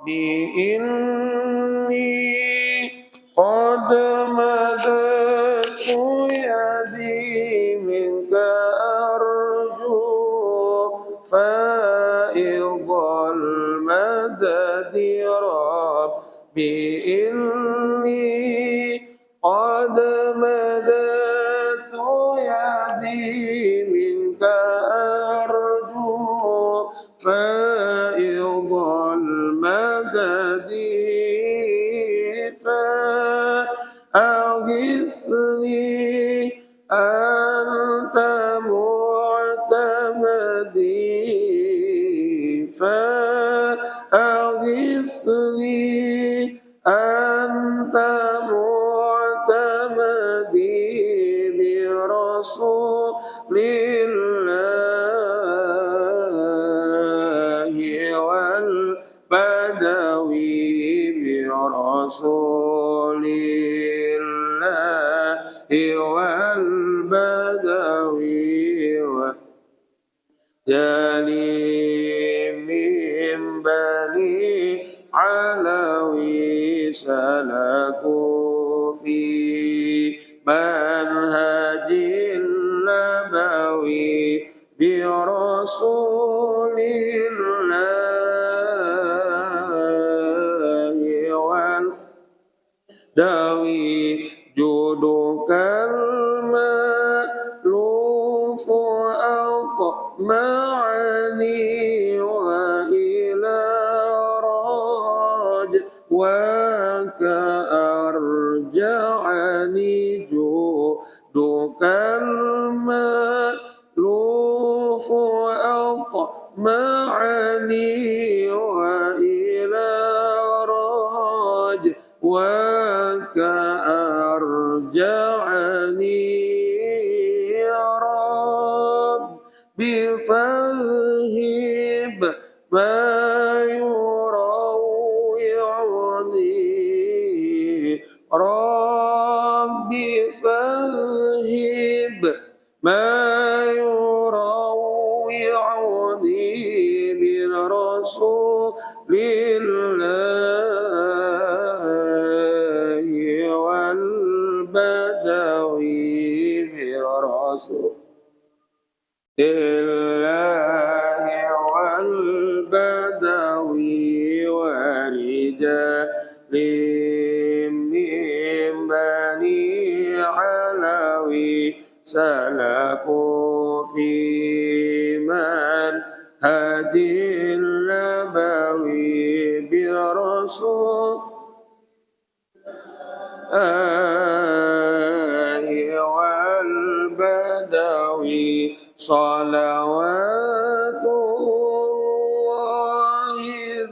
إني قد مددت يدي منك أرجو فائض المدد ربي إني قد مددت يدي منك أرجو فائض المدد فأغثني أنت معتمدي فأغثني أنت معتمدي برسول الله والبدوي برسول الله والبدوي جاني من بني علوي سلكوا في منهج النبوي برسول الله والدوي جودك المألوف أطمعني وإلى رجواك أرجعني جودك المألوف أطمعني وإلى رجواك أرجعني يا رب فاذهب ما يروعني ربي فاذهب ما يروعني من رسول الله والبدوي برسول الله والبدوي ورجال من بني علوي سلكوا في منهج النبوي برسول والبدوي صلوات الله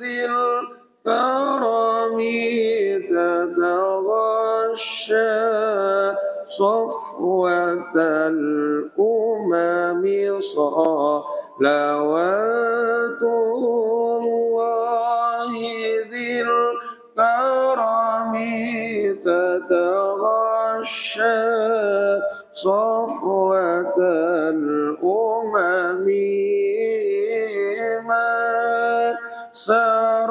ذي الكرم تتغشى صفوة الأمم صلوات الله ذي الكرم تتغشى صفوة الأمم ما سار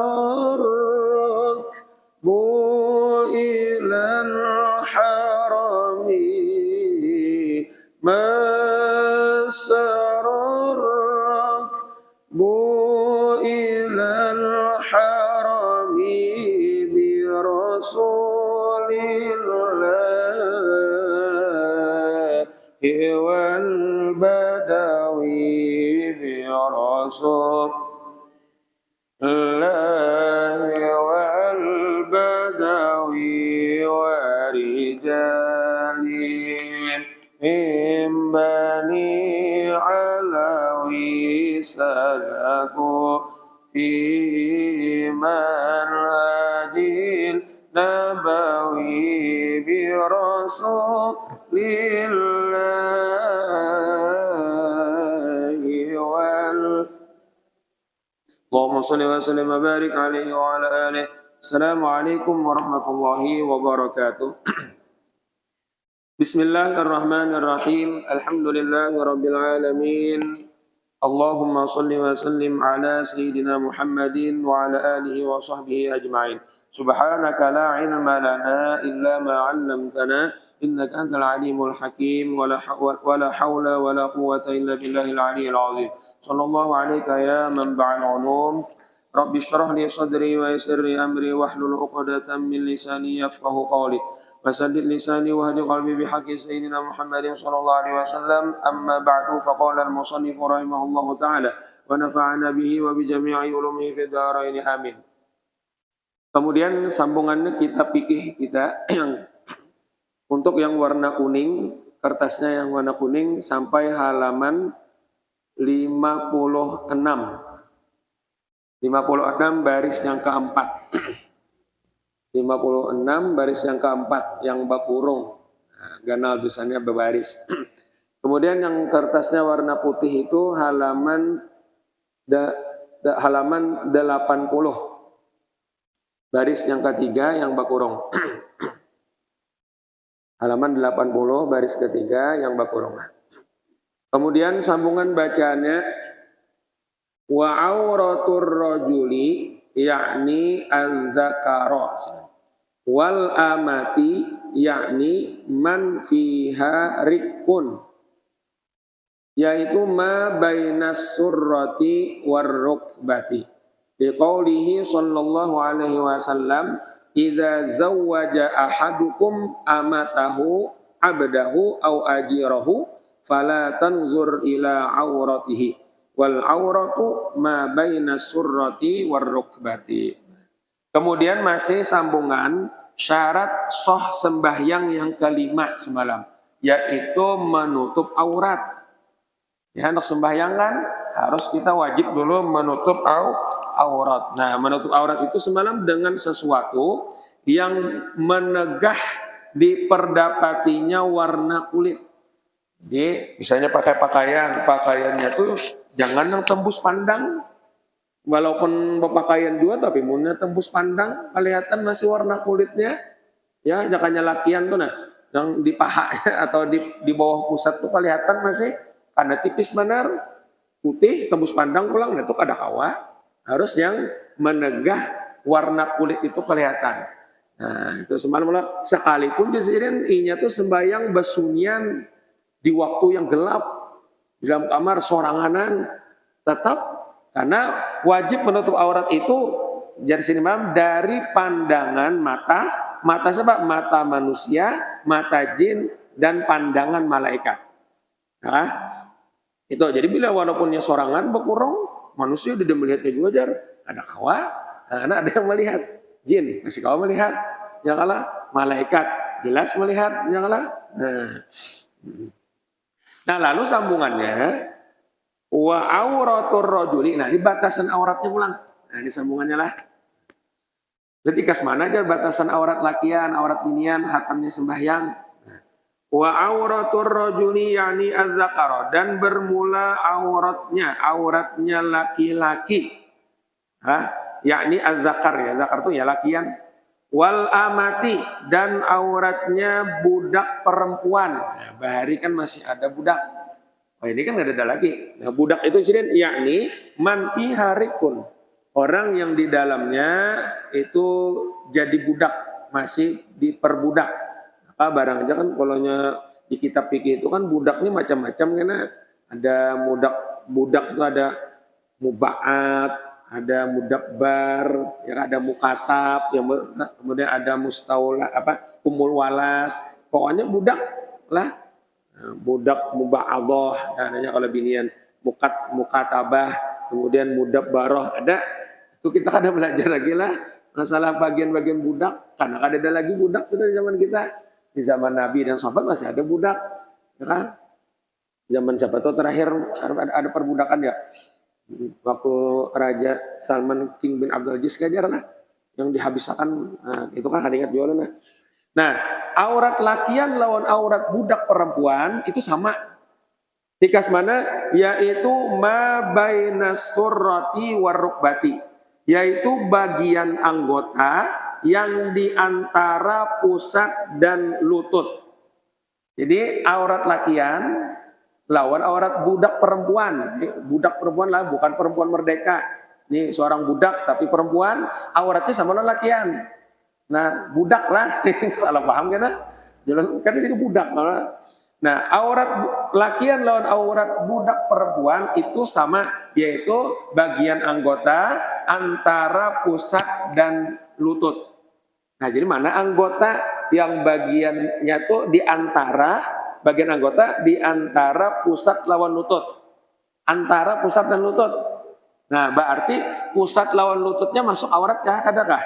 الركب إلى الحرم ما سار الركب إلى الحرم برسول الله والبدوي برسول الله والبدوي ورجال من بني علوي سلكوا في منهج النبوي برسول الله اللهم صل وسلم وبارك عليه وعلى آله. السلام عليكم ورحمة الله وبركاته. Bismillahirrahmanirrahim. Alhamdulillahi rabbil alamin. Allahumma salli wa sallim ala sayyidina Muhammadin wa ala alihi wa sahbihi ajma'in. Subhanaka la ilma lana illa ma 'allamtana innaka antal alimul hakim wa la hawla wa la quwwata illa billahil aliyyil azim. Sallallahu alayka ya manba'al ulum. Rabbi shrah li sadri wa yassir li amri wahlul 'uqdatam min lisani yafqahu qawli. وسدد لساني واهد قلبي بحق سيدنا محمد صلى الله عليه وسلم. أما بعد فقال المصنف رحمه الله تعالى ونفعنا به وبجميع علومه في الدارين آمين. Kemudian sambungannya kitab fikih kita yang untuk yang warna kuning, kertasnya yang warna kuning sampai halaman 56. 56 baris yang keempat. 56 baris yang keempat yang bakurung. Nah, ganal tulisannya berbaris. Kemudian yang kertasnya warna putih itu halaman halaman 80. Baris yang ketiga yang bakurung. Halaman 80 baris ketiga yang bakurung. Kemudian sambungan bacaannya wa auratur rajuli yakni az-zakara wal amati yakni man fiha rikun, yaitu ma bainas surrati war rukbati liqaulihi sallallahu alaihi wasallam idza zawwaja ahadukum amatahu abdahu au ajirahu fala tanzur ila auratihi wal auratu ma bainas surrati war rukbati. Kemudian masih sambungan syarat sah sembahyang yang kelima semalam, yaitu menutup aurat. Ya, untuk sembahyang kan harus kita wajib dulu menutup aurat. Nah, menutup aurat itu semalam dengan sesuatu yang menegah diperdapatinya warna kulit. Jadi misalnya pakai pakaiannya tuh jangan yang tembus pandang, walaupun berpakaian juga tapi munnya tembus pandang, kelihatan masih warna kulitnya, ya jangannya lakian tuh nah, yang di paha atau di bawah pusat tuh kelihatan masih karena tipis benar, putih tembus pandang pulang, itu kada kawa, harus yang menegah warna kulit itu kelihatan. Nah itu semalam sekalipun disini inya tuh sembahyang besunyian di waktu yang gelap di dalam kamar soranganan, tetap karena wajib menutup aurat itu dari sini malam dari pandangan mata sebab mata manusia, mata jin dan pandangan malaikat. Nah, itu jadi bila walaupunnya sorangan berkurang, manusia udah melihatnya juga jar ada kawa, karena ada yang melihat jin masih kawa melihat, yang kalah malaikat jelas melihat, yang kalah. Nah lalu sambungannya wa auratur rajuli. Nah, di batasan auratnya ulang. Nah, ini sambungannya lah. Ketika mana aja batasan aurat lakian, aurat binian, hatamnya sembahyang. Nah, wa auratur rajuli yani az-zakara, dan bermula auratnya laki-laki. Yakni az-zakar ya, zakar itu ya lakian. Wal amati, dan auratnya budak perempuan. Nah, bahari kan masih ada budak. Oh, ini kan nggak ada lagi. Nah, budak itu sini yakni man fiha rikun, orang yang di dalamnya itu jadi budak, masih diperbudak. Apa barang aja kan kalau di kitab fikih itu kan budak ini macam-macam, karena ada budak itu ada mubaat, ada mudabbar, yang ada mukatab, yang kemudian ada mustaula umul walad, pokoknya budak lah, budak mubaadah, namanya kalau binian mukatabah, kemudian mudabbaroh ada. Itu kita kada belajar lagi lah masalah bagian-bagian budak, karena kada ada lagi budak sudah di zaman kita. Di zaman Nabi dan sahabat masih ada budak, ya kan? Zaman siapa tuh terakhir ada perbudakan ya? Waktu Raja Salman King bin Abdul Aziz kejar lah yang dihabiskan, nah, itu kan ingat jualan lah. Nah, aurat lakian lawan aurat budak perempuan itu sama. Tikas mana? Yaitu ma bainas surrati war rukbati, yaitu bagian anggota yang di antara pusat dan lutut. Jadi aurat lakian lawan aurat budak perempuan. Budak perempuan lah, bukan perempuan merdeka. Ini seorang budak tapi perempuan, auratnya sama lelakian. Nah, budak lah, salah paham kan? Kan di sini budak. Nah, aurat lakian lawan aurat budak perempuan itu sama, yaitu bagian anggota antara pusat dan lutut. Nah, jadi mana anggota yang bagiannya tuh di antara bagian anggota di antara pusat lawan lutut. Antara pusat dan lutut. Nah, berarti pusat lawan lututnya masuk aurat kah? Kadakah?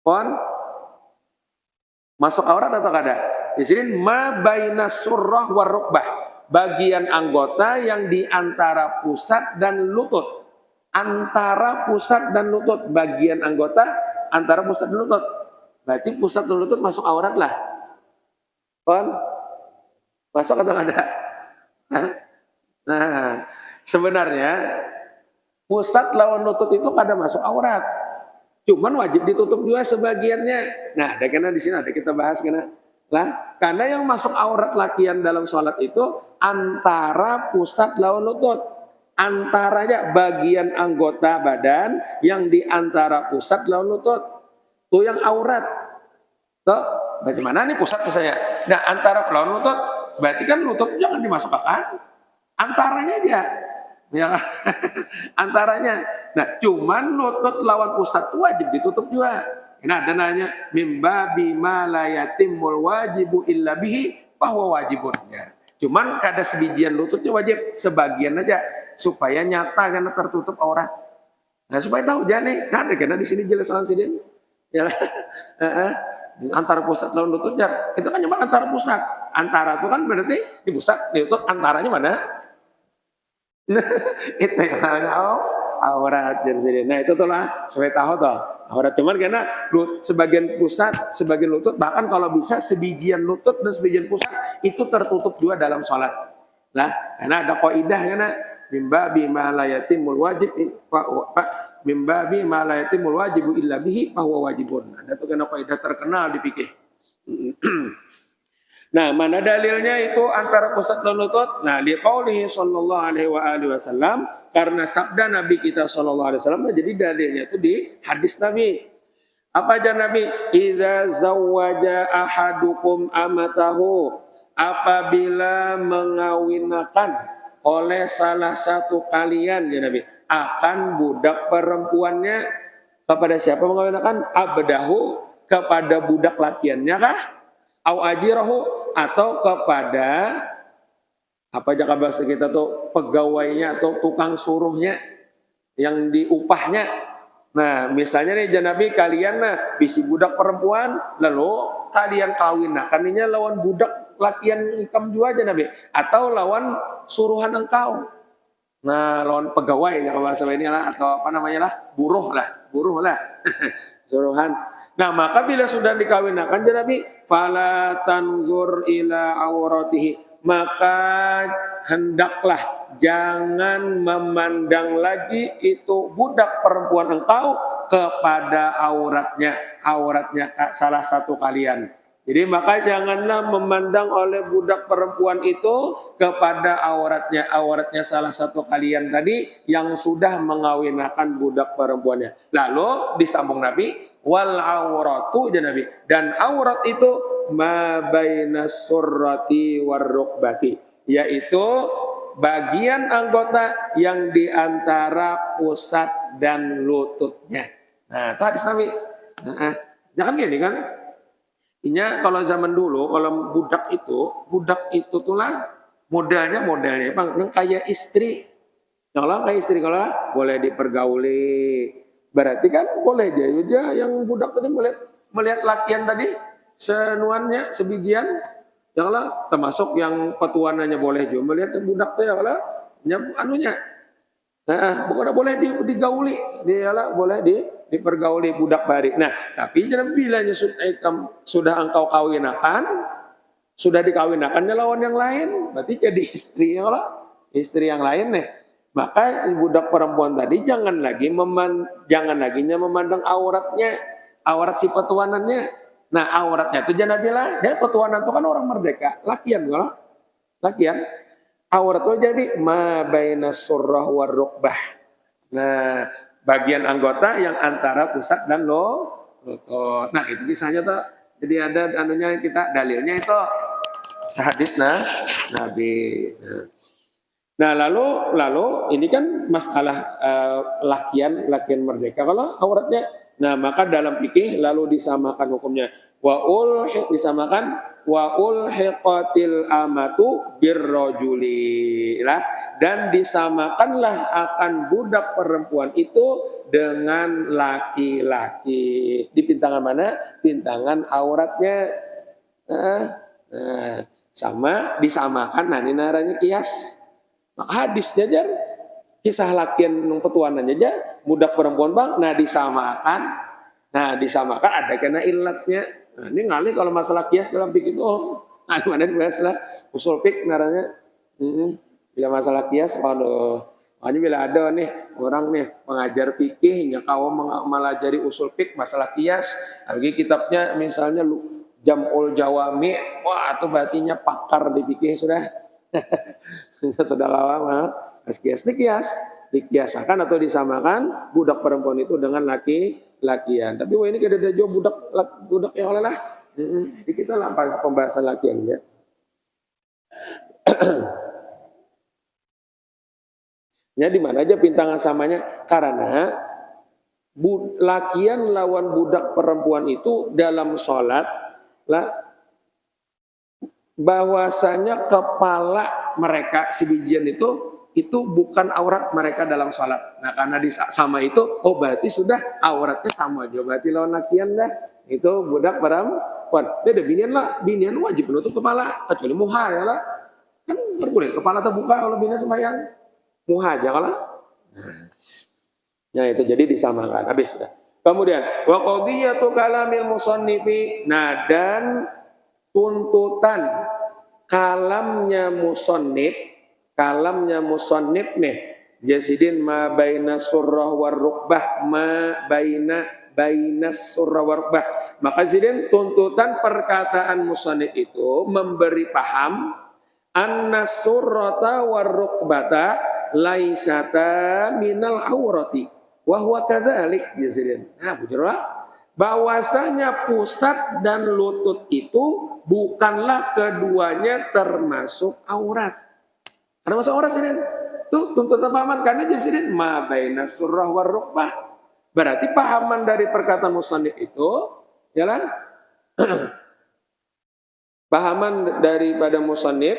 Pon? Masuk aurat atau kada? Di sini ma baina surrah war rukbah. Bagian anggota yang di antara pusat dan lutut. Antara pusat dan lutut. Bagian anggota antara pusat dan lutut. Berarti pusat dan lutut masuk aurat lah. Pon? Masuk atau kada? Nah, sebenarnya pusat lawan lutut itu kada masuk aurat. Cuman wajib ditutup juga sebagiannya. Nah, karena di sini ada kita bahas karena yang masuk aurat lakian dalam sholat itu antara pusat lawan lutut. Antaranya bagian anggota badan yang di antara pusat lawan lutut. Itu yang aurat. Tuh, berarti mana nih pusat misalnya? Nah, antara lawan lutut, berarti kan lutut jangan dimasukkan. Antaranya aja. Ya, antaranya. Nah, cuman lutut lawan pusat itu wajib ditutup juga. Nah, ada nanya mimba bima la yatimul wajibu illa bihi bahwa wajibun. Ya. Cuman kada sebijian lututnya wajib, sebagian aja supaya nyata karena tertutup aurat. Nah, supaya tahu jangan nah, karena di sini jelaskan sini. Ya. Antara pusat lawan lututnya. Kita kan cuma antara pusat. Antara itu kan berarti di pusat, di lutut antaranya mana? Itu yang namanya aurat jadi sini. Nah, itu tuh lah supaya tahu toh. Aurat cuman karena sebagian pusat, sebagian lutut, bahkan kalau bisa sebijian lutut dan sebijian pusat itu tertutup juga dalam sholat. Nah, karena ada kaidah karena mimba bima la yatimul wajib mimba bima la yatimul wajibu illa bihi bahwa wajibun. Ada tuh karena kaidah terkenal di fikih. Nah, mana dalilnya itu antara pusat dan lutut? Nah, liqaulihi sallallahu alaihi wasallam, karena sabda Nabi kita sallallahu alaihi wasallam, jadi dalilnya itu di hadis Nabi. Apa aja Nabi? Idza zawwaja ahadukum amatahu, apabila mengawinkan oleh salah satu kalian ya Nabi akan budak perempuannya, kepada siapa mengawinkan? Abdahu, kepada budak lakiannya kah? Au ajirahu, atau kepada apa aja bahasa kita tuh pegawainya atau tukang suruhnya yang diupahnya. Nah, misalnya nih Nabi kalian bisi budak perempuan lalu kalian kawin. Nah, kaninya lawan budak lakian ikam juga aja Nabi atau lawan suruhan engkau. Nah, lawan pegawai ya bahasa ini lah atau apa namanya lah, buruh lah. Suruhan. Nah, maka bila sudah dikawinkan Nabi, fala tanzur ila auratihi, maka hendaklah jangan memandang lagi itu budak perempuan engkau kepada auratnya salah satu kalian. Jadi maka janganlah memandang oleh budak perempuan itu kepada auratnya salah satu kalian tadi yang sudah mengawinkan budak perempuannya. Lalu disambung Nabi, wal auratu Nabi, dan aurat itu ma bainas surrati war rukbati, yaitu bagian anggota yang di antara pusat dan lututnya. Nah, itu hadis Nabi. Jangan gini kan? Inya kalau zaman dulu kalau budak itu tulah modelnya bang kayak istri. Kalau kayak istri kalau boleh dipergauli. Berarti kan boleh aja yang budak tadi melihat lakian tadi senuannya sebijian. Ya kalau termasuk yang petuanannya boleh juga melihat budak tuh ya kalau anunya. Nah, bukan boleh digauli, dia lah boleh dipergauli budak bari. Nah, tapi jangan bilanya sudah engkau kawinakan, sudah dikawinakannya lawan yang lain, berarti jadi istri ya lah, istri yang lain nih. Maka budak perempuan tadi jangan lagi memandang aurat si petuanannya. Nah, auratnya itu jangan bilang, dia petuanan itu kan orang merdeka, lakian kalau. lakian. Aurat itu jadi ma bainas surrah war rukbah. Nah, bagian anggota yang antara pusat dan lutut. Nah, itu misalnya tuh. Jadi ada anunya kita dalilnya itu hadis Nabi. Nah, lalu ini kan masalah lakian merdeka. Kalau auratnya, nah maka dalam fikih lalu disamakan hukumnya. Disamakan wa ulhiqatil amatu birrajuli lah, dan disamakanlah akan budak perempuan itu dengan laki-laki. Di pintangan mana? Pintangan auratnya. Nah, sama disamakan. Nah, ini naranya kias. Maka hadis jajar kisah lakian nung petuanan aja budak perempuan bang. Nah disamakan ada kena ilatnya. Nah, ini ngalih kalau masalah kias dalam fikih itu mana masalah usul fikih naranya. Bila masalah kias, waduh. Hanya bila ada nih orang nih mengajar fikih hingga kau melajari usul fikih masalah kias, lagi kitabnya misalnya Jam'ul Jawami, wah itu berartinya pakar di fikih sudah. Sudah lama, kias dikiasakan atau disamakan budak perempuan itu dengan laki-lakian. Tapi wah ini kada ada jauh budak yang oleh lah. Kita lah pembahasan lakiannya. Ya di mana aja pintangan samanya, karena lakian lawan budak perempuan itu dalam sholat lah, bahwasanya kepala mereka si bijian itu bukan aurat mereka dalam sholat. Nah karena sama itu, oh berarti sudah auratnya sama aja. Berarti lawan lakian dah itu budak perempuan. Dia ada binian wajib menutup kepala kecuali muha ya lah. Kan boleh kepala terbuka kalau binian sembahyang. Muha aja kalau. Nah itu jadi disamakan. Habis sudah. Kemudian wa qadiyatu kalamil musannifi. Nah dan tuntutan kalamnya musannif nih jasidin ma baina surrah war rukbah surrah war rukbah. Maka sidin tuntutan perkataan musannif itu memberi paham anna surrata war rukbata laisata minal aurati wa huwa kadzalik jasidin. Nah bujurlah bahwasanya pusat dan lutut itu bukanlah keduanya termasuk aurat. Karena masuk aurat sini. Tuh tuntutan pahaman karena jadi sini ma baina surrah war rukbah. Berarti pahaman dari perkataan musannif itu ialah pahaman daripada musannif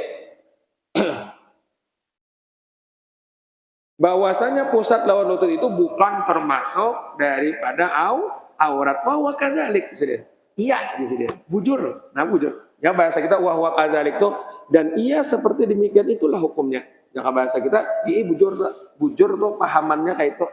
bahwasanya pusat lawan lutut itu bukan termasuk daripada aurat. Wa kadzalik disini. Iya disini. Bujur. Nah bujur. Ya bahasa kita wa kadzalik itu dan iya seperti demikian itulah hukumnya. Jika bahasa kita bujur tuh pahamannya kayak itu.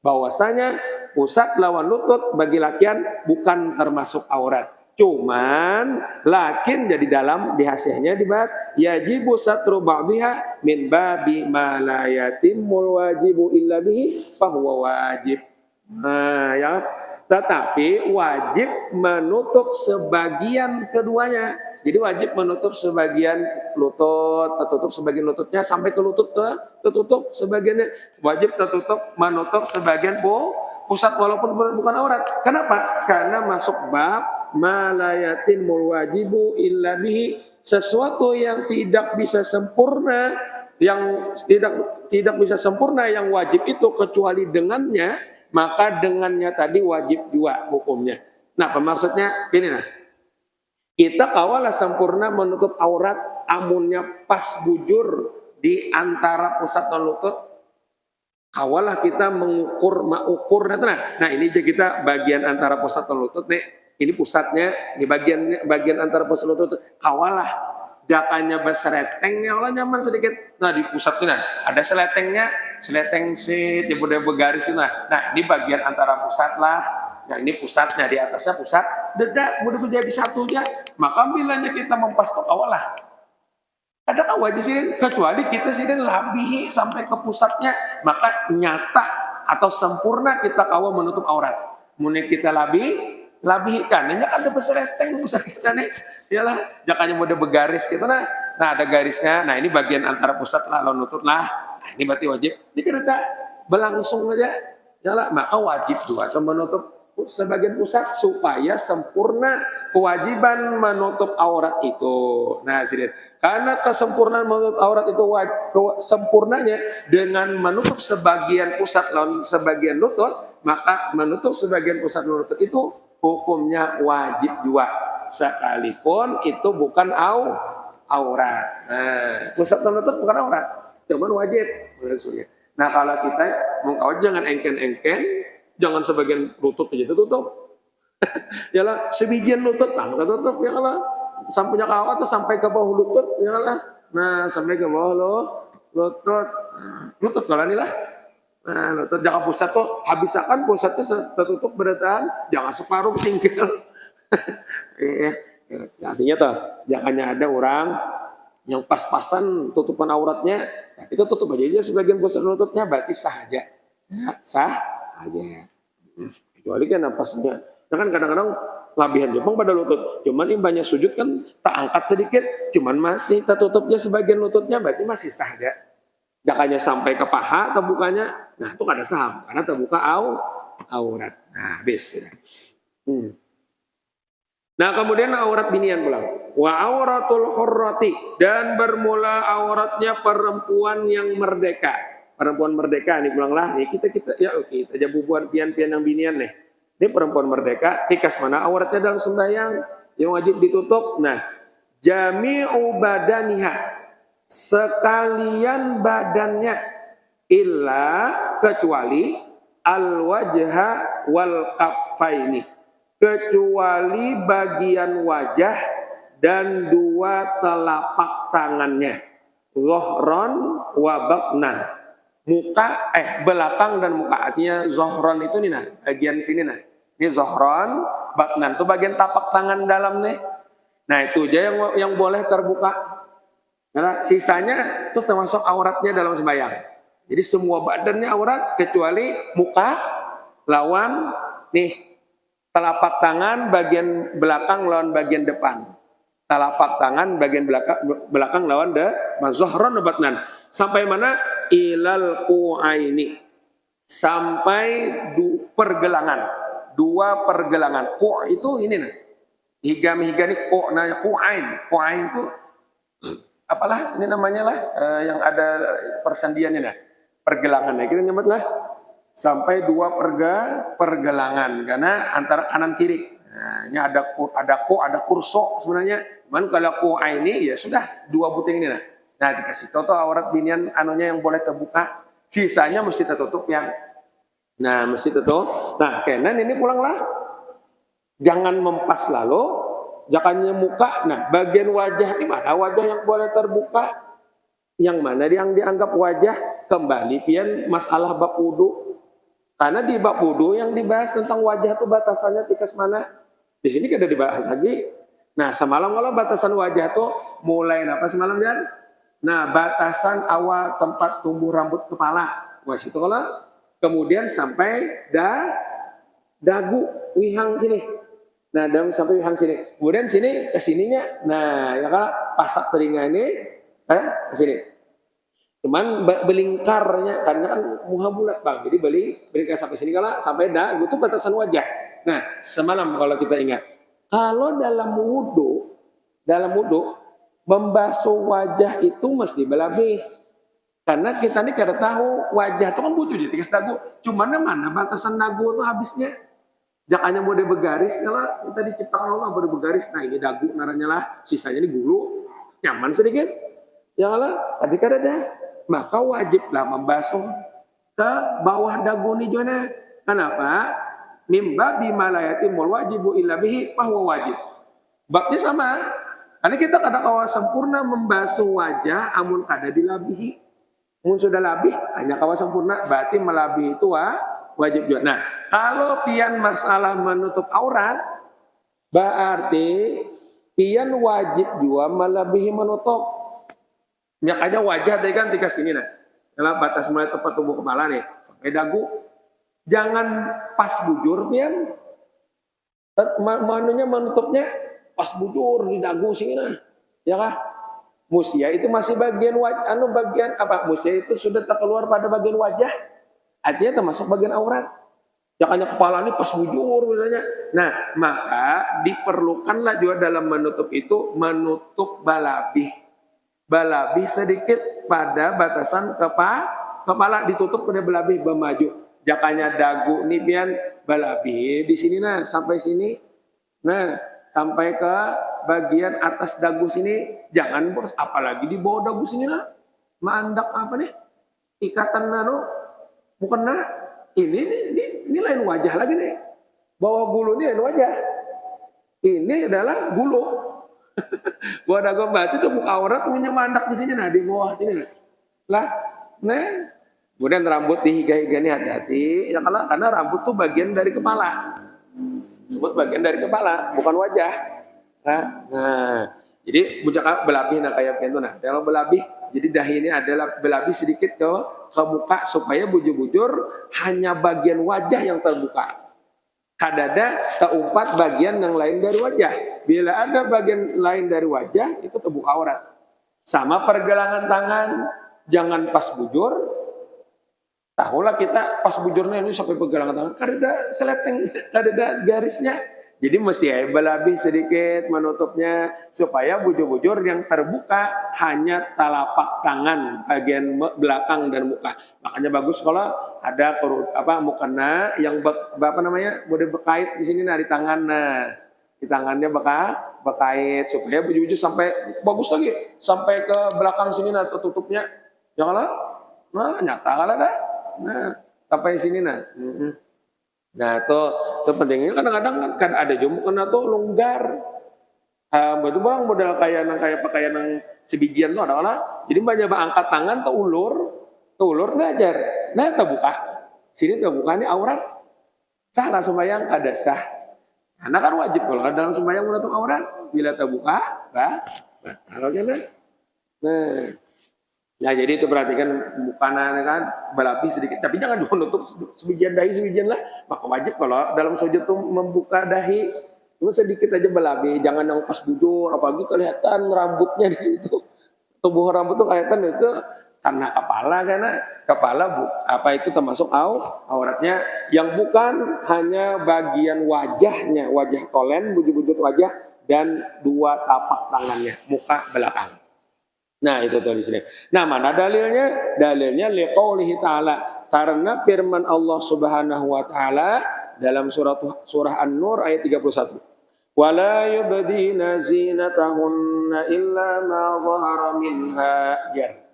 Bahwasanya pusat lawan lutut bagi lakian bukan termasuk aurat. Cuman lakin jadi dalam di hasilnya dibahas yajibu satru ba'dhiha min babi ma la yatimul wajibu illa bihi fahuwa wajib. Nah ya, tetapi wajib menutup sebagian keduanya. Jadi wajib menutup sebagian lutut, tertutup sebagian lututnya sampai ke lutut tertutup sebagiannya. Wajib tertutup menutup sebagian pusat walaupun bukan aurat. Kenapa? Karena masuk bab malayatin mul wajibu illa bihi, sesuatu yang tidak bisa sempurna, yang tidak bisa sempurna yang wajib itu kecuali dengannya. Maka dengannya tadi wajib juga hukumnya. Nah, maksudnya ini nah. Kita kawalah sempurna menutup aurat amunnya pas bujur di antara pusat dan lutut. Kawalah kita mengukur. Nah, ini aja kita bagian antara pusat dan lutut nih. Ini pusatnya, di bagian antara pusat dan lutut. Kawalah jakanya berseretengnya Allah nyaman sedikit. Nah, di pusat ini ada seleteng sih di budaya begaris itu. Nah, ini bagian antara pusat lah. Nah, ini pusatnya, di atasnya pusat. Dedak mudah menjadi satunya. Maka bilanya kita mempastok awal lah. Adakah wajib sini? Kecuali kita sini labihi sampai ke pusatnya. Maka nyata atau sempurna kita kawal menutup aurat. Muni kita labihi kan. Ini kan ada bersereteng pusat kita nih. Iyalah, jakanya mudah begaris gitu nah. Nah ada garisnya. Nah ini bagian antara pusat lah lawan lutut lah. Nah, ini berarti wajib. Ini kan ada berlangsung aja. Ya lah, maka wajib juga menutup sebagian pusat supaya sempurna kewajiban menutup aurat itu. Nah, karena kesempurnaan menutup aurat itu sempurnanya dengan menutup sebagian pusat lawan sebagian lutut, maka menutup sebagian pusat lutut itu hukumnya wajib juga sekalipun itu bukan aurat. Nah, pusat menutup bukan aurat, cuman wajib. Nah, kalau kita mau jangan engken-engken. Jangan sebagian lutut aja tutup. Yalah, sebijian lutut lah, kita tutup ya lah. Sampainya ke awal atau sampai ke bawah lutut ya lah. Nah, sampai ke bawah lutut. Lutut kalau ini lah. Nah, lutut jangan pusat tuh habiskan pusatnya tertutup beratan, jangan separuh tinggal. Artinya tuh jangannya ada orang yang pas-pasan tutupan auratnya, tapi itu tutup aja sebagian pusat lututnya berarti sah aja. Ya, sah aja. Kecuali kan napasnya. Nah kan kadang-kadang labihan Jepang pada lutut. Cuman imbanya sujud kan tak angkat sedikit. Cuman masih tertutupnya sebagian lututnya berarti masih sah aja. Jangannya sampai ke paha terbukanya. Nah itu kada sah. Karena terbuka aurat. Nah habis ya. Nah kemudian aurat binian pulang. Wa auratul hurrati. Dan bermula auratnya perempuan yang merdeka. Perempuan merdeka nih pulanglah nih kita ya oke kita aja bubuan pian-pian yang binian nih. Ini perempuan merdeka tikas mana auratnya dalam sembahyang yang wajib ditutup. Nah, jami'u badaniha sekalian badannya illa kecuali al wajha wal kaffaini kecuali bagian wajah dan dua telapak tangannya zohron wa batnan. Muka belakang dan muka artinya zohron itu nih nah bagian sini nah ini zohron batnan tuh bagian tapak tangan dalam nih. Nah itu aja yang boleh terbuka karena sisanya itu termasuk auratnya dalam sembahyang. Jadi semua badannya aurat kecuali muka lawan nih telapak tangan bagian belakang lawan bagian depan. Telapak tangan bagian belakang lawan zohron batnan. Sampai mana? Ilal qu'aini. Sampai pergelangan. Dua pergelangan. Ku' itu ini nah. Higa ni ku' nah qu'ain. Qu'ain itu apalah ini namanya lah yang ada persendiannya nah. Pergelangan ya kita nyebut lah. Sampai dua pergelangan karena antara kanan kiri. Nah, ini ada kurso sebenarnya. Cuman kalau qu'aini ya sudah dua buting ini nah. Nah dikasih tahu aurat binian anunya yang boleh terbuka, sisanya mesti tertutup yang, nah mesti tertutup. Nah kenan ini pulanglah, jangan mempas lalu, jangannya muka. Nah bagian wajah di mana wajah yang boleh terbuka, yang mana yang dianggap wajah kembali pian masalah bab wudu. Karena di bab wudu yang dibahas tentang wajah itu batasannya tikas mana, di sini kada dibahas lagi. Nah semalam kalau batasan wajah tuh mulai apa semalam kan? Nah, batasan awal tempat tumbuh rambut kepala. Mas itu kalau kemudian sampai dagu wihang sini. Nah, sampai wihang sini. Kemudian sini ke sininya. Nah, ya kan pasak telinga ini ke sini. Cuman belingkarnya karena kan muha bulat, Bang. Jadi belingkar sampai sini kalau sampai dagu itu batasan wajah. Nah, semalam kalau kita ingat, kalau dalam wudu membasuh wajah itu mesti berlebih. Karena kita ini kada tahu wajah itu kan butuh jadi dagu. Cuman mana batasan dagu itu habisnya. Jangannya mau bergaris kalau kita diciptakan Allah bergaris. Nah ini dagu naranya lah, sisanya ini gulu. Nyaman sedikit. Janganlah, tapi kada ada. Maka wajiblah membasuh ke bawah dagu ni jona. Kenapa? Mimba bimalayatimul wajibu illa bihi bahwa wajib. Babnya sama. Karena kita kadang awal sempurna membasuh wajah, amun kada dilabihi. Mun sudah labih, hanya kawal sempurna, berarti melabih itu wajib juga. Nah, kalau pian masalah menutup aurat, berarti pian wajib juga melebihi menutup. Makanya wajah tadi kan tiga sini nah. Dalam batas mulai tempat tubuh kepala nih, sampai dagu. Jangan pas bujur pian. Menutupnya pas bujur di dagu sini nah. Ya kah? Musia itu masih bagian bagian apa? Musia itu sudah terkeluar pada bagian wajah. Artinya termasuk bagian aurat. Jangannya kepala ini pas bujur misalnya. Nah, maka diperlukanlah juga dalam menutup itu menutup balabih. Balabih sedikit pada batasan kepala ditutup pada balabih bermaju. Jakanya dagu nih pian balabih di sini nah sampai sini. Nah, sampai ke bagian atas dagu sini jangan bos, apalagi di bawah dagu sini lah. Mandak apa nih? Ikatan bukan ini lain wajah lagi nih. Bawah gulu ini lain wajah. Ini adalah gulu. Bawah dagu berarti itu muka aurat punya mandak di sini nah di bawah sini nah. Lah, nah. Kemudian rambut dihiga-higa ini hati-hati ya karena rambut tuh bagian dari kepala. Rambut bagian dari kepala, bukan wajah. Nah, jadi bujak belabih nah kayak itu nah. Kalau belabih, jadi dahi ini adalah belabih sedikit ke muka supaya bujur-bujur hanya bagian wajah yang terbuka. Kadada keempat bagian yang lain dari wajah. Bila ada bagian lain dari wajah itu terbuka aurat. Sama pergelangan tangan, jangan pas bujur. Tahulah kita pas bujurnya ini sampai pergelangan tangan, kadada seleteng, kadada garisnya. Jadi mesti belabih sedikit menutupnya supaya bujur-bujur yang terbuka hanya telapak tangan bagian belakang dan muka. Makanya bagus kalau ada mukena yang boleh bekait di sini nah di tangan nah. Di tangannya bekait supaya bujur-bujur sampai bagus lagi sampai ke belakang sini nah tutupnya. Janganlah nyata kalah dah. Nah, sampai sini nah. Nah, itu pentingnya kadang-kadang kan ada jumbo kena tuh longgar. Betul bang model kayak pakaian yang sebijian tuh ada lah. Jadi banyak angkat tangan tuh ulur ngajar. Nah, terbuka. Sini terbuka ini aurat. Salah sembahyang kada sah. Karena kan wajib kalau dalam sembahyang menutup aurat bila terbuka, batal kan. Nah, jadi itu perhatikan mukana kan belabih sedikit, tapi jangan menutup sebijian dahi sebijian lah. Maka wajib kalau dalam sujud tuh membuka dahi, cuma sedikit aja belabih, jangan yang pas bujur, apalagi kelihatan rambutnya di situ. Tubuh rambut tuh kelihatan itu karena kepala itu termasuk auratnya yang bukan hanya bagian wajahnya, wajah tolen, bujur-bujur wajah dan dua tapak tangannya, muka belakang. Nah, itu tuh di sini. Nah, mana dalilnya? Dalilnya liqaulihi ta'ala. Karena firman Allah Subhanahu wa taala dalam surah An-Nur ayat 31. Wala yubdina zinatahunna illa ma dhahara minha.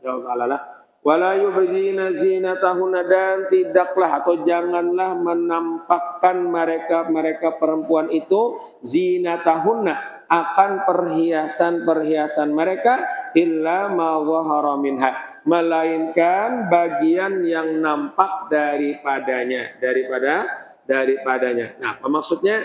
Jawab Allah. Wala yubdina zinatahunna dan tidaklah atau janganlah menampakkan mereka perempuan itu zinatahunna akan perhiasan-perhiasan mereka illa ma dhahara minha melainkan bagian yang nampak daripadanya. Nah, apa maksudnya?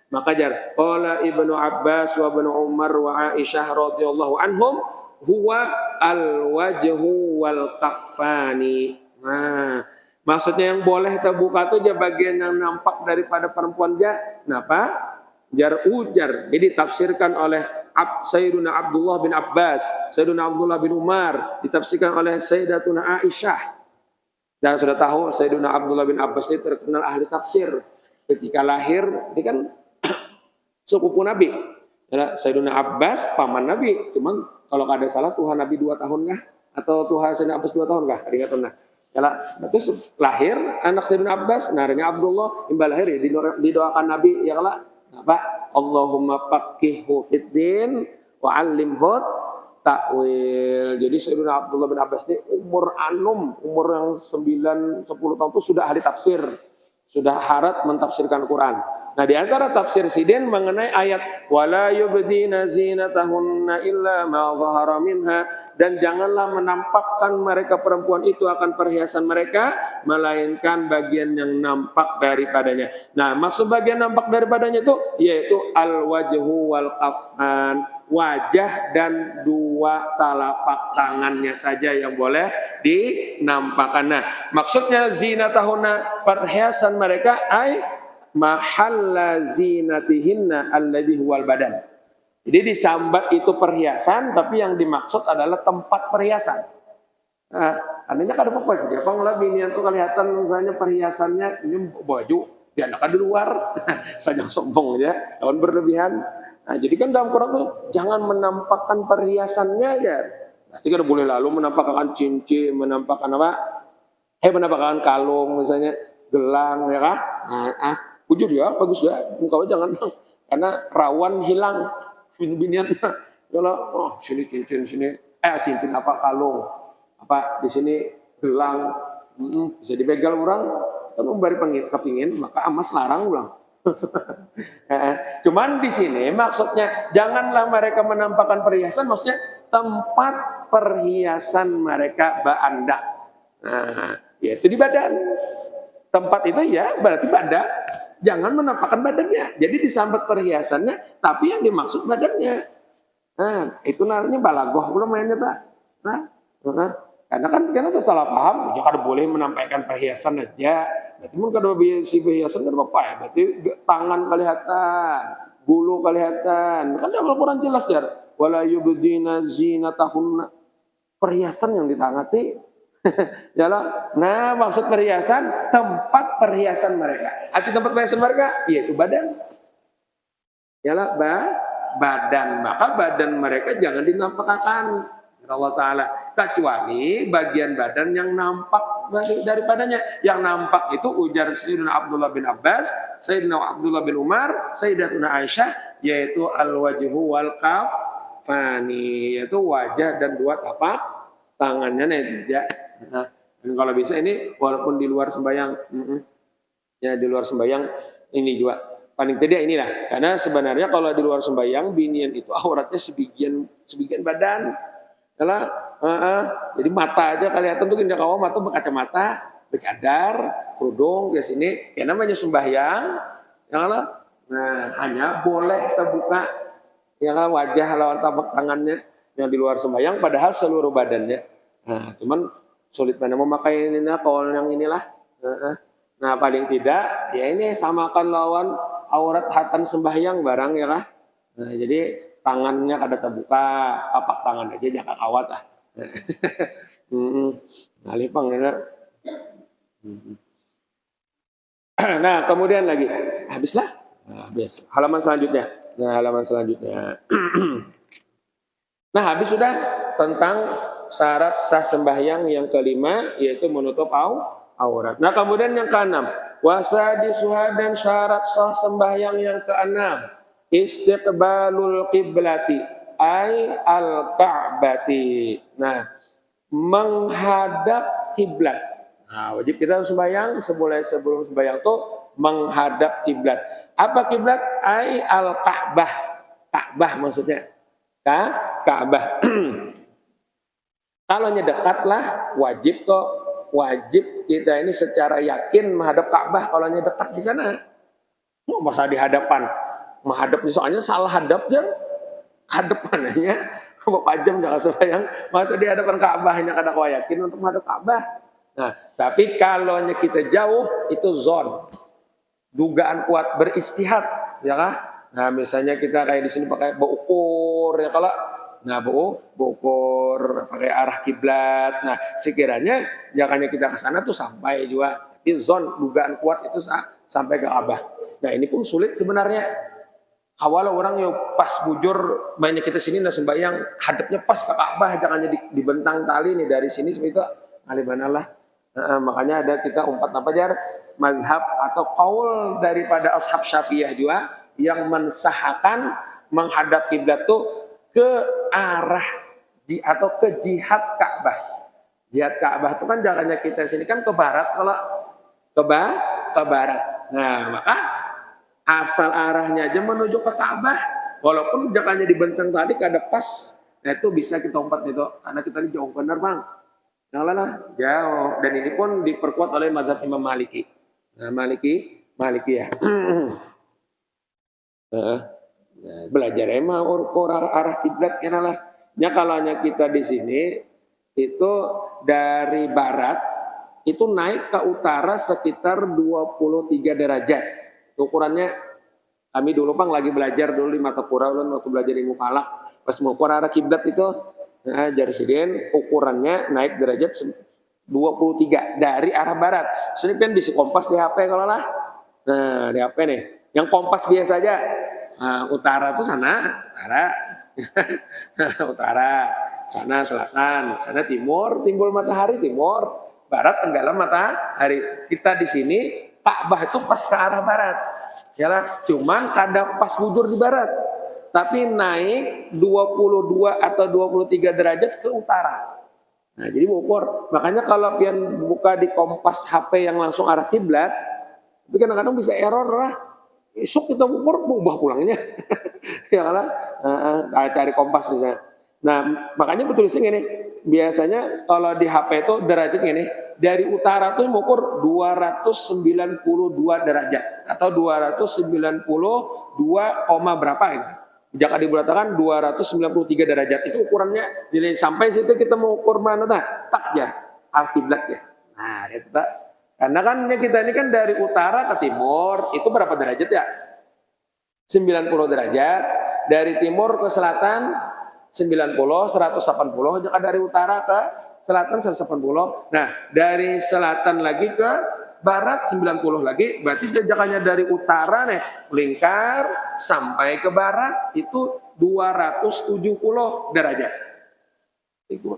Maka qala Ibnu Abbas wa Ibnu Umar wa Aisyah radhiyallahu anhum huwa al-wajhu wal kaffani. Nah, maksudnya yang boleh terbuka itu aja bagian yang nampak daripada perempuan aja. Kenapa? Ujar. Jadi ditafsirkan oleh Sayyiduna Abdullah bin Abbas, Sayyiduna Abdullah bin Umar, ditafsirkan oleh Sayyidatuna Aisyah. Dan sudah tahu Sayyiduna Abdullah bin Abbas ini terkenal ahli tafsir. Ketika lahir, ini kan sepupu Nabi. Sayyiduna Abbas paman Nabi. Cuman kalau ada salah Tuhan Nabi 2 tahun kah? Atau Tuhan Sayyidina Abbas 2 tahun kah? Ada nah. Terus lahir anak Sayyidina Abbas, namanya Abdullah, imbal lahir ya didoakan Nabi ya kala. Apa? Allahumma faqihhu fiddin wa 'allimhu ta'wil. Jadi Sayyidina Abdullah bin Abbas ini umur yang 9-10 tahun itu sudah ahli tafsir. Sudah harat mentafsirkan Quran. Nah, di antara tafsir Sidin mengenai ayat wala yubdina zinatahunna illa ma dhahara minha dan janganlah menampakkan mereka perempuan itu akan perhiasan mereka melainkan bagian yang nampak daripadanya. Nah, maksud bagian nampak daripadanya itu yaitu al-wajhu wal kaffan, wajah dan dua telapak tangannya saja yang boleh dinampakkan. Nah, maksudnya zinatahunna perhiasan mereka mahalla zinatihinna alladhi huwal badan. Jadi disambat itu perhiasan, tapi yang dimaksud adalah tempat perhiasan. Nah, artinya kada apa-apa. Dia pengelola binian tuh kelihatan misalnya perhiasannya ini baju, dia anak di luar, saja sombong ya, lawan berlebihan. Nah, jadi kan dalam Quran tuh jangan menampakkan perhiasannya ya. Berarti kan boleh lalu menampakkan cincin, menampakkan apa? Menampakkan kalung misalnya, gelang ya kah? Nah, jujur ya, bagus ya. Engkau jangan karena rawan hilang binian. Kalau sini cincin, sini cincin apa kalung, apa di sini gelang, bisa dibegal orang, kan memberi kepingin, maka amas larang ulang. Cuman di sini maksudnya janganlah mereka menampakkan perhiasan, maksudnya tempat perhiasan mereka ba'anda. Nah, yaitu di badan. Tempat itu ya berarti badan. Jangan menampakkan badannya. Jadi disambat perhiasannya, tapi yang dimaksud badannya. Nah, itu namanya balagoh belum mainnya tak. Nah, karena kan kita salah paham, ya kada boleh menampakkan perhiasan aja. Berarti mun kada si perhiasan kada apa ya? Berarti tangan kelihatan, bulu kelihatan. Kan dalam Al-Qur'an jelas ya, wala yubdina zinatahunna. Perhiasan yang ditangati. Yalah. Nah, maksud perhiasan tempat perhiasan mereka. Arti tempat perhiasan mereka yaitu badan. Yalah, badan. Maka badan mereka jangan dinampakkan Allah Ta'ala, kecuali bagian badan yang nampak daripadanya. Yang nampak itu ujar Sayyidina Abdullah bin Abbas, Sayyidina Abdullah bin Umar, Sayyidatuna Aisyah, yaitu al-wajhu wal kafani, yaitu wajah dan dua tapak tangannya. Nah, dan kalau bisa ini walaupun di luar sembahyang, ya di luar sembahyang ini juga paling tidak inilah, karena sebenarnya kalau di luar sembahyang binian itu auratnya sebagian badan. Jadi mata aja kelihatan tuh indah kawah mata berkacamata, bercadar, kerudung ke sini. Ya namanya sembahyang, ya lah. Nah, hanya boleh terbuka ya kan wajah lawan tapak tangannya yang di luar sembahyang, padahal seluruh badannya. Nah, cuman sulit mana memakai ini kaul yang inilah. Nah, paling tidak ya ini samakan lawan aurat hatan sembahyang barang ya lah. Nah, jadi tangannya kada terbuka, tapak tangan aja jangan kawat ah. Nalipang ya. Nah, kemudian lagi habislah. Nah, habis. Halaman selanjutnya. Nah, habis sudah tentang syarat sah sembahyang yang kelima yaitu menutup aurat. Nah, kemudian yang keenam, wasadisuha dan syarat sah sembahyang yang keenam, istiqbalul qiblati ay al-ka'bati. Nah, menghadap kiblat. Nah, wajib kita sembahyang sebelum sembahyang itu menghadap kiblat. Apa kiblat? Ay al-Ka'bah. Ka'bah maksudnya. Ka'bah. Kalau dekatlah wajib kok. Wajib kita ini secara yakin menghadap Ka'bah kalau dekat di sana. Masa di hadapan. Menghadap soalnya salah hadap ya. Hadapannya berapa jam jangan sembahyang. Masa di hadapan Ka'bah hanya kada kau yakin untuk menghadap Ka'bah. Nah, tapi kalau kita jauh itu zon. Dugaan kuat beristihad, ya kah? Nah, misalnya kita kayak di sini pakai baukur ya kalau baukur pakai arah kiblat. Nah, sekiranya jangannya kita ke sana tuh sampai juga di zon dugaan kuat itu sampai ke Ka'bah. Nah, ini pun sulit sebenarnya. Awalnya orang yang pas bujur banyak kita sini nah sembahyang hadapnya pas ke Ka'bah, jangannya dibentang tali nih dari sini sampai ke alibanalah. Makanya ada kita umpat apa jar mazhab atau qaul daripada ashab Syafi'iyah juga yang mensahkan menghadap kiblat tuh ke arah atau ke jihad Ka'bah. Jihad Ka'bah itu kan jangannya kita sini kan ke barat, kalau ke barat. Nah, maka asal arahnya aja menuju ke Ka'bah, walaupun jangannya dibentang tadi kada pas, nah itu bisa kita umpat itu karena kita ini jauh benar bang. Nah, jauh, dan ini pun diperkuat oleh mazhab Imam Maliki. Nah, Maliki ya. Belajar emang arah kiblat kenalah. Ya kalau kita di sini itu dari barat itu naik ke utara sekitar 23 derajat. Ukurannya Kami dulu Bang lagi belajar dulu di mata pura ulun waktu belajar ilmu falak. Pas mau arah kiblat itu, nah, jadi ukurannya naik derajat 23 dari arah barat. Sini kan bisa kompas di HP kalau lah. Nah, di HP nih. Yang kompas biasa aja. Nah, utara tuh sana, utara. Utara, sana selatan, sana timur, timbul matahari timur, barat tenggelam matahari. Kita di sini Ka'bah itu pas ke arah barat. Yalah, cuman kadang pas bujur di barat. Tapi naik 22 atau 23 derajat ke utara. Nah, jadi ukur. Makanya kalau pian buka di kompas HP yang langsung arah kiblat, itu kadang-kadang bisa error lah. Esok kita ukur berubah pulangnya. Ya kan? Cari kompas misalnya. Nah, makanya tulisnya gini. Biasanya kalau di HP itu derajat gini, dari utara tuh mengukur 292 derajat atau 292, berapa ini. Jika dibulatkan 293 derajat itu ukurannya. Jadi sampai situ kita mau ukur mana tak ya al-kiblat ya. Nah, itu tak. Karena kan kita ini kan dari utara ke timur itu berapa derajat ya? 90 derajat. Dari timur ke selatan 90, 180. Jika dari utara ke selatan 180. Nah, dari selatan lagi ke barat 90 lagi. Berarti jaraknya dari utara nih lingkar sampai ke barat itu 270 derajat.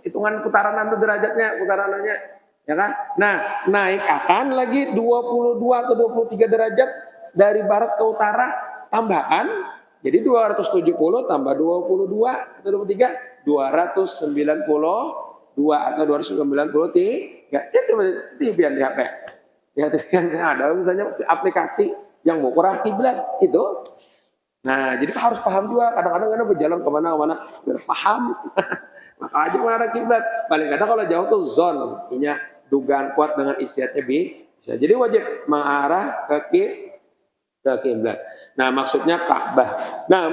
Hitungan putaran itu derajatnya, putarannya. Ya kan? Nah, naik akan lagi 22 atau 23 derajat dari barat ke utara tambahan. Jadi 270 tambah 22 atau 23, 292 atau 293. Jadi biar di HP. Ya, ada misalnya aplikasi yang mau kurang kiblat itu. Nah, jadi harus paham juga. Kadang-kadang kan berjalan kemana-mana biar paham. Maka aja mengarah kiblat. Paling kadang kalau jauh tuh zone, punya dugaan kuat dengan istiadatnya bisa. Jadi wajib mengarah ke kiblat. Nah, maksudnya Ka'bah. Nah,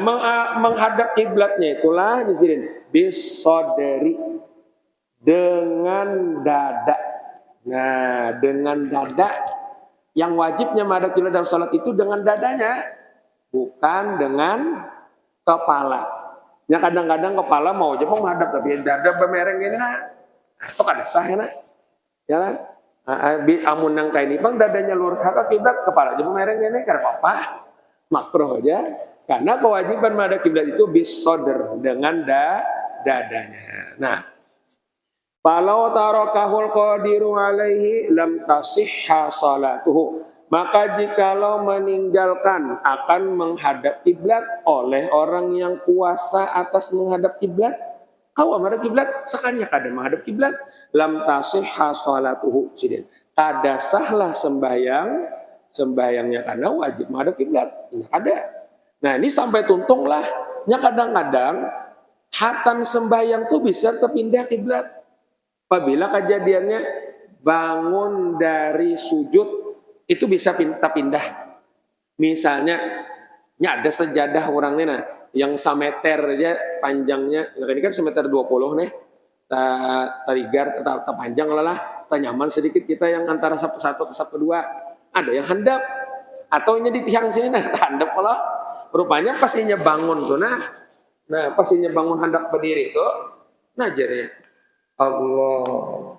menghadap kiblatnya itulah di sini bisoderi, dengan dada. Nah, dengan dada yang wajibnya menghadap kiblat dalam salat itu dengan dadanya, bukan dengan kepala. Ya kadang-kadang kepala mau aja mau menghadap tapi dada bemereng ini nah. Itu kada sah ya nah. Ya lah. Amun nang kaini bang dadanya lurus ke kiblat, kepala aja bemereng ini kada apa-apa. Makruh aja. Karena kewajiban menghadap kiblat itu bisoder dengan dadanya. Nah, falau tarakahul qadiru alaihi lam tasihha salatuhu. Maka jikalau meninggalkan akan menghadap kiblat oleh orang yang kuasa atas menghadap kiblat, kau menghadap kiblat sekalinya kada menghadap kiblat, lam tasihha salatuhu sidin. Kada sahlah sembahyangnya karena wajib menghadap kiblat. Ini ada. Nah, ini sampai tuntunglah. Nya kadang-kadang hatan sembahyang tuh bisa terpindah kiblat. Apabila kejadiannya bangun dari sujud itu bisa pindah. Misalnya, ada sejadah orangnya nah, yang sameter aja panjangnya, ini kan semeter 20 nih, tarigar, panjang lah, nyaman sedikit kita yang antara satu ke satu kedua, ada yang handap, atau di tiang sini nah, handap kalau rupanya pastinya bangun tuh nah pastinya bangun handap berdiri itu, nah jadi Allah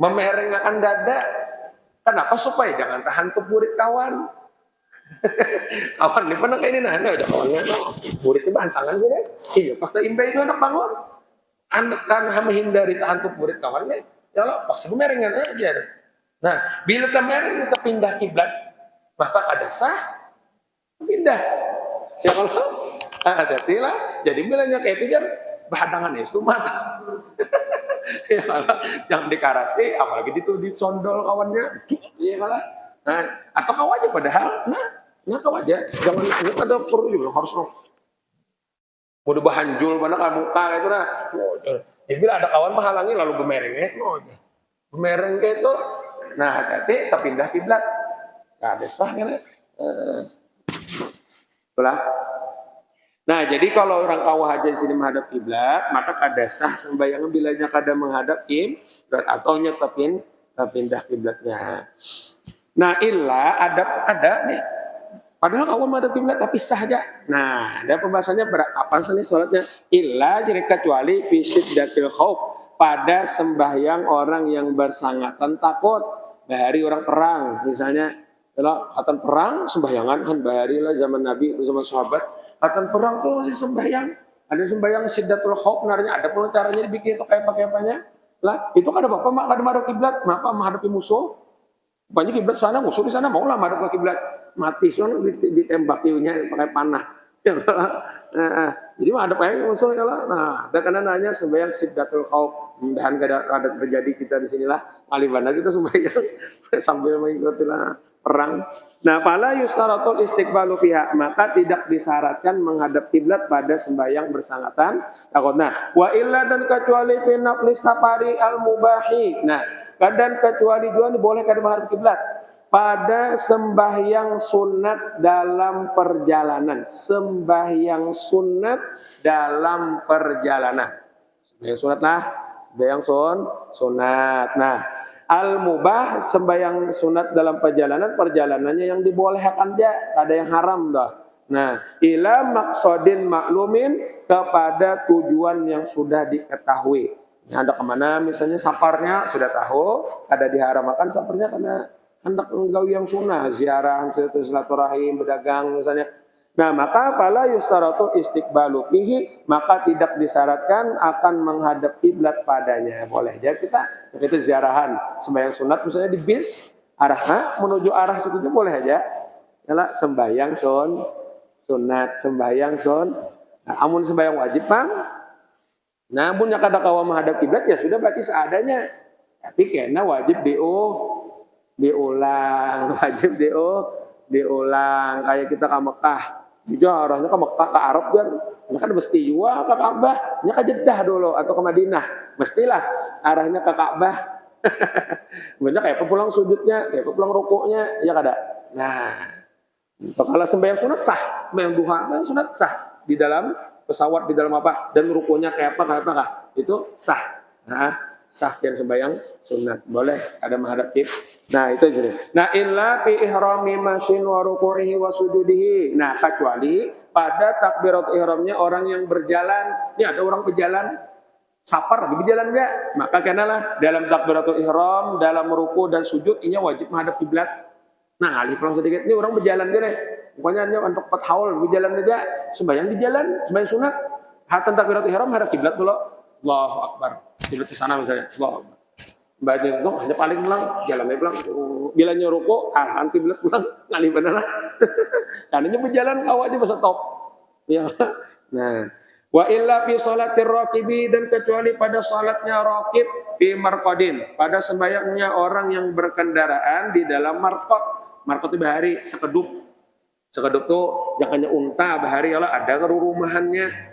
memerengkan dada. Kenapa? Supaya jangan tahan burit kawan. Kawan ini pernah kayak ini nah, udah kawannya buritnya bantangan sih deh. Iya, pas imbai itu anak bangun. Anak kan menghindari tahan burit kawannya. Ya lo, pas merengan aja. Nah, bila mereng kita pindah kiblat, maka ada sah pindah. Ya kalau hati-hati lah. Jadi bilangnya kayak itu kan bahadangan itu mata. Ya malah yang dikarasi apalagi dicondol kawannya iya malah nah atau kau aja padahal nah kau aja jangan ada perlu juga harus mau bahanjul mana kan muka itu nah ya bila ada kawan menghalangi lalu gemereng gemereng kayak itu nah hati-hati terpindah kiblat nggak ada sah kan itulah. Nah, jadi kalau orang kawah aja di sini menghadap kiblat, maka kada sah sembahyang bilanya kada menghadap kiblat atau pindah kiblatnya. Nah, illa ada nih Padahal awal menghadap kiblat tapi sah aja. Nah, ada pembahasannya apa sih sholatnya? Illa jadi kecuali fi syiddatil khauf, pada sembahyang orang yang bersangatan takut. Bahari orang perang, misalnya kalau hatan perang sembahyangan kan bahari lah zaman Nabi itu zaman sahabat. Hatan perang tuh masih sembahyang. Ada sembahyang syiddatul khauf, naranya ada pun caranya dibikin itu kayak pakai apanya? Lah, itu kan ada apa? Mak ada menghadap kiblat, kenapa menghadapi musuh? Banyak kiblat sana, musuh di sana mau lah menghadap ke kiblat. Mati soalnya ditembakinya pakai panah. Jadi ada pakai musuh ya lah. Nah, ada karena nanya sembahyang syiddatul khauf. Mudahan ada terjadi kita di sinilah Malibana kita sembahyang sambil mengikuti perang. Nah, fala yustaratul istiqbalu fiha, maka tidak disyaratkan menghadap kiblat pada sembahyang bersangatan takut. Nah, wa illa dan kecuali fi nafli safari al mubahi. Nah, dan kecuali juga boleh kada menghadap kiblat pada sembahyang sunat dalam perjalanan. Sembahyang sunat dalam perjalanan. Sembahyang sunat lah. Sembahyang sunat. Nah, al-mubah sembahyang sunat dalam perjalanan. Perjalanannya yang dibolehkan aja. Ada yang haram dah. Nah, ila maksudin maklumin, kepada tujuan yang sudah diketahui. Ada kemana misalnya saparnya sudah tahu. Ada diharamkan saparnya karena hendak engkau yang sunnah, ziarah, silaturahim, berdagang misalnya. Nah, maka fala yustaratu istiqbalu fihi, maka tidak disyaratkan akan menghadap kiblat padanya. Boleh aja kita ziarahan sembahyang sunat misalnya di bis, arahnya menuju arah situ boleh aja. Yalah sembahyang sunat, sembahyang Nah, amun sembahyang wajib, Bang. Nah, amun kada kawa menghadap kiblat ya sudah berarti seadanya. Tapi kena wajib diulang, wajib diulang. Kayak kita ke Mekah, juga arahnya ke Mekah, ke Arab kan, kan mesti juga ke Ka'bah, nya ke Jeddah dulu atau ke Madinah, mestilah arahnya ke Ka'bah. Banyak kayak pulang sujudnya, kayak pulang rukuknya, ya kada. Nah, kalau sembahyang sunat sah, sembahyang duha sunat sah di dalam pesawat, di dalam apa, dan rukunya kayak apa, itu sah. Nah, sah dan sembahyang sunat boleh ada menghadap kiblat. Nah, itu jadi. Nah, illa fi ihrami masyin wa ruku'ihi wa sujudihi. Nah, kecuali pada takbirat ihramnya orang yang berjalan. Ini ada orang berjalan sapar di berjalan enggak? Maka kenalah dalam takbiratul ihram, dalam ruku dan sujud ini wajib menghadap kiblat. Nah, alih pelang sedikit ini orang berjalan dia nih. Pokoknya hanya untuk 4 haul berjalan aja, sembahyang di jalan, sembahyang sunat. Hatan takbiratul ihram hadap kiblat dulu. Allahu akbar. Kiblat di sana misalnya. Allahu akbar. Baca itu hanya paling pulang, jalannya pulang. Bilanya ruko, arahan kiblat pulang, ngalih bener lah. Karena berjalan kau aja bisa top. Ya. Nah, wa illa fi sholatir raqibi, dan kecuali pada salatnya raqib fi marqadin, pada sembahyangnya orang yang berkendaraan di dalam marqad. Marqad itu bahari sekedup. Sekedup tuh jangannya unta bahari Allah ada rurumahannya.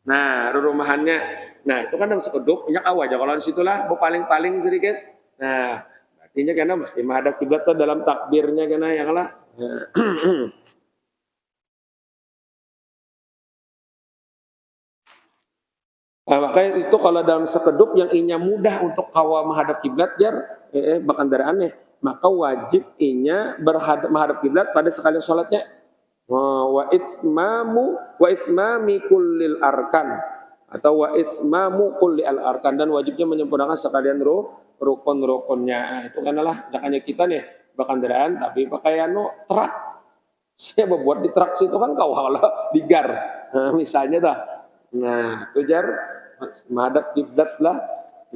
Nah, rurumahannya. Nah, itu kan dalam sekedup, punya kau aja. Kalau di situlah paling-paling sedikit. Nah, artinya karena mesti menghadap kiblat tuh dalam takbirnya karena yang lah. Nah, makanya itu kalau dalam sekedup yang inya mudah untuk kawa menghadap kiblat jar bakandaraannya, maka wajib inya menghadap kiblat pada sekali sholatnya. Wa itmami kullil arkan, atau wa itmamu kulli al arkan, dan wajibnya menyempurnakan sekalian rukun-rukunnya. Nah, itu kanalah jangannya kita nih bakandaraan tapi pakai truk. Saya membuat di truk situ kan kau kalau digar. Nah, misalnya dah. Nah, itu jar menghadap kiblat lah.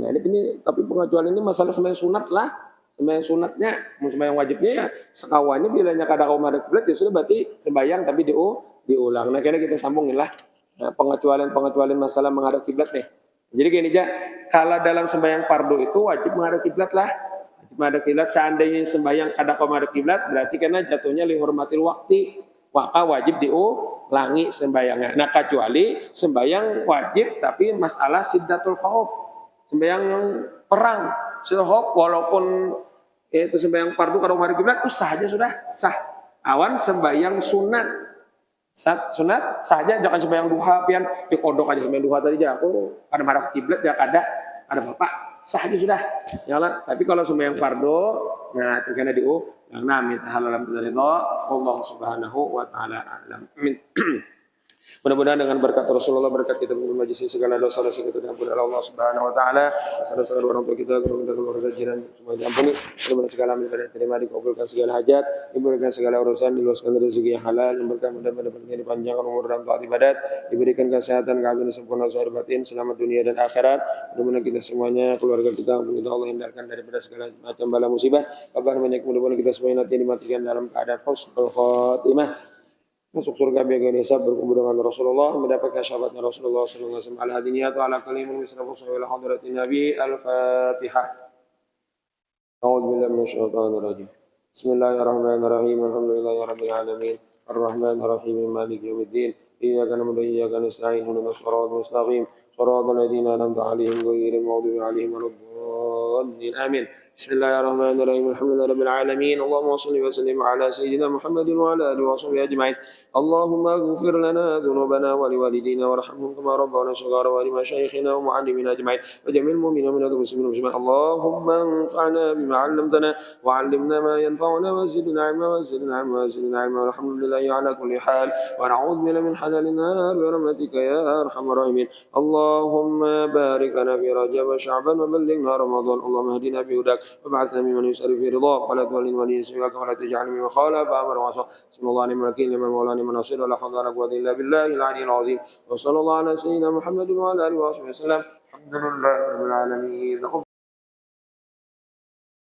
Nah, ini tapi pengecualian ini masalah sembahyang sunat lah. Sembahyang sunatnya, sembahyang wajibnya ya sekawannya bilanya kada kau menghadap kiblat ya sudah berarti sembahyang tapi diulang. Nah, kira kita sambungin lah. Nah, pengecualian masalah menghadap kiblat nih. Jadi gini aja, kalau dalam sembahyang fardu itu wajib menghadap kiblat lah. Wajib menghadap kiblat. Seandainya sembahyang kada menghadap kiblat, berarti karena jatuhnya li hurmatil waqti, maka wajib diulangi sembahyangnya. Nah, kecuali sembahyang wajib tapi masalah siddatul khauf, sembahyang yang perang, siddatul khauf, walaupun itu sembahyang fardu kada menghadap kiblat itu sah aja sudah sah. Awan sembahyang sunat. Sunat saja, jangan sembahyang duha pian dikodok aja sembahyang duha tadi aja. Aku kada marah kiblat ya kada bapak. sah itu sudah. Ya lah. Tapi kalau sembahyang fardu, nah itu kena yang namit halal dari Allah Subhanahu wa taala alam. Amin. Mudah-mudahan dengan berkat Rasulullah, berkat kita bermajlis segala dosa-dosa kita diampuni oleh Allah Subhanahu wa taala, dosa-dosa orang tua kita, keluarga jiran semua diampuni. Mudah-mudahan segala amal ibadah terima, dikabulkan segala hajat, diberikan segala urusan, diluaskan rezeki yang halal, diberikan mudah-mudahan dipanjangkan umur dan taat ibadat, diberikan kesehatan, keagungan sempurna zahir batin, selamat dunia dan akhirat. Mudah-mudahan kita semuanya, keluarga kita, Allah hindarkan daripada segala macam bala musibah. Kabar banyak, mudah-mudahan kita semuanya nanti dimatikan dalam keadaan husnul khotimah. Masuk surga biar hisab, berkumpul dengan Rasulullah, mendapatkan syafaatnya Rasulullah sallallahu alaihi wasallam. Ala hadiniyat wa ala kalimun misrafu sawila hadratin Nabi. Al-Fatihah. A'udzu billahi minasyaitonir rajim. Bismillahirrahmanirrahim. Alhamdulillahirabbil alamin. Arrahmanir rahim. Maliki yaumiddin. Iyyaka na'budu wa iyyaka nasta'in. Ihdinas siratal mustaqim. Shiratal ladzina an'amta 'alaihim ghairil maghdubi 'alaihim waladdallin. Amin. بسم الله الرحمن الرحيم الحمد لله رب العالمين اللهم صل وسلم على سيدنا محمد وعلى اله وصحبه اجمعين اللهم اغفر لنا ذنوبنا ولوالدينا وارحمهم كما ربونا صغارا ولمشايخنا ومعلمينا اجمعين وجميع المؤمنين والمسلمين والمسلمات اللهم انفعنا بما علمتنا وعلمنا ما ينفعنا وزدنا علما وزدنا علما وزدنا علما والحمد لله على كل حال ونعوذ بالله من حلال النار برحمتك يا ارحم الراحمين اللهم بارك لنا في رجب وشعبان وبلغنا رمضان اللهم اهدنا بهداك وبعثنا ممن يسأل في رضاك ولا تولي ولي سواك ولا تجعل ممن خالف أمر وعصى صلى الله عليه وسلم لمن مولانا من نصير ولا حول ولا قوة إلا بالله العلي العظيم وصلى الله على سيدنا محمد وعلى آله وصحبه وسلم الحمد لله رب العالمين.